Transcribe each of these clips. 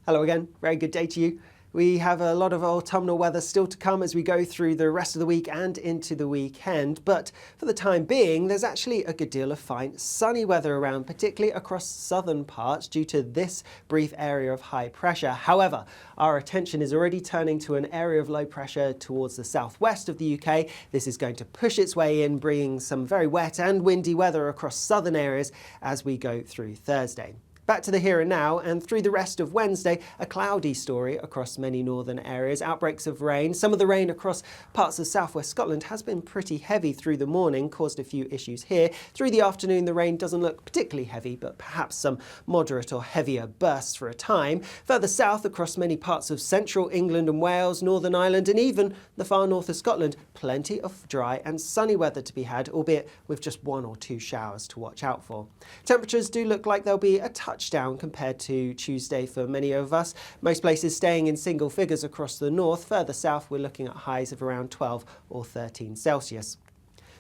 Hello again, very good day to you. We have a lot of autumnal weather still to come as we go through the rest of the week and into the weekend, but for the time being there's actually a good deal of fine sunny weather around, particularly across southern parts due to this brief area of high pressure. However, our attention is already turning to an area of low pressure towards the southwest of the UK. This is going to push its way in, bringing some very wet and windy weather across southern areas as we go through Thursday. Back to the here and now, and through the rest of Wednesday, a cloudy story across many northern areas. Outbreaks of rain. Some of the rain across parts of southwest Scotland has been pretty heavy through the morning, caused a few issues here. Through the afternoon, the rain doesn't look particularly heavy, but perhaps some moderate or heavier bursts for a time. Further south, across many parts of central England and Wales, Northern Ireland, and even the far north of Scotland, plenty of dry and sunny weather to be had, albeit with just 1 or 2 showers to watch out for. Temperatures do look like they'll be a touch down compared to Tuesday for many of us. Most places staying in single figures across the north. Further south, we're looking at highs of around 12 or 13 Celsius.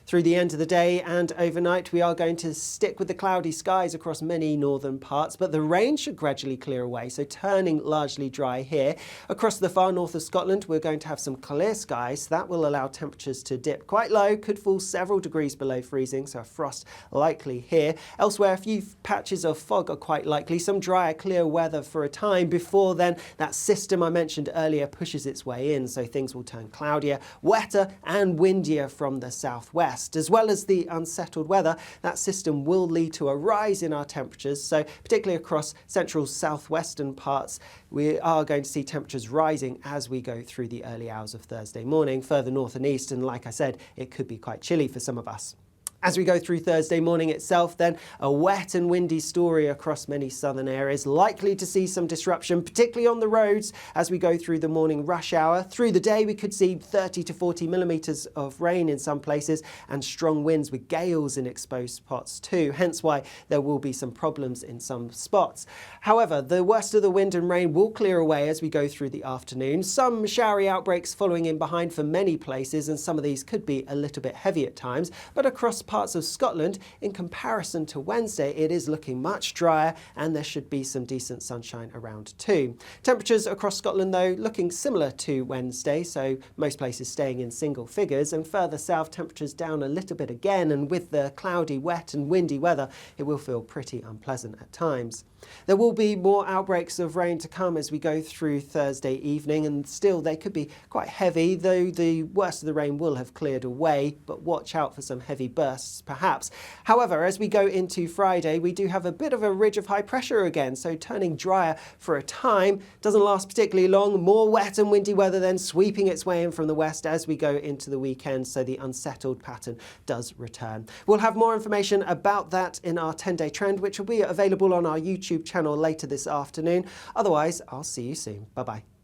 Through the end of the day and overnight, we are going to stick with the cloudy skies across many northern parts, but the rain should gradually clear away, so turning largely dry here. Across the far north of Scotland, we're going to have some clear skies. So that will allow temperatures to dip quite low, could fall several degrees below freezing, so a frost likely here. Elsewhere, a few patches of fog are quite likely, some drier, clear weather for a time before then that system I mentioned earlier pushes its way in, so things will turn cloudier, wetter and windier from the southwest. As well as the unsettled weather, that system will lead to a rise in our temperatures, so particularly across central southwestern parts we are going to see temperatures rising as we go through the early hours of Thursday morning. Further north and east, and like I said, it could be quite chilly for some of us. As we go through Thursday morning itself then, a wet and windy story across many southern areas, likely to see some disruption, particularly on the roads as we go through the morning rush hour. Through the day we could see 30 to 40 millimetres of rain in some places and strong winds with gales in exposed spots too, hence why there will be some problems in some spots. However, the worst of the wind and rain will clear away as we go through the afternoon. Some showery outbreaks following in behind for many places, and some of these could be a little bit heavy at times, but across parts of Scotland, in comparison to Wednesday, it is looking much drier and there should be some decent sunshine around too. Temperatures across Scotland though looking similar to Wednesday, so most places staying in single figures, and further south temperatures down a little bit again, and with the cloudy, wet and windy weather it will feel pretty unpleasant at times. There will be more outbreaks of rain to come as we go through Thursday evening, and still they could be quite heavy, though the worst of the rain will have cleared away, but watch out for some heavy bursts perhaps. However, as we go into Friday, we do have a bit of a ridge of high pressure again, so turning drier for a time. Doesn't last particularly long. More wet and windy weather then sweeping its way in from the west as we go into the weekend, so the unsettled pattern does return. We'll have more information about that in our 10-day trend, which will be available on our YouTube channel later this afternoon. Otherwise, I'll see you soon. Bye-bye.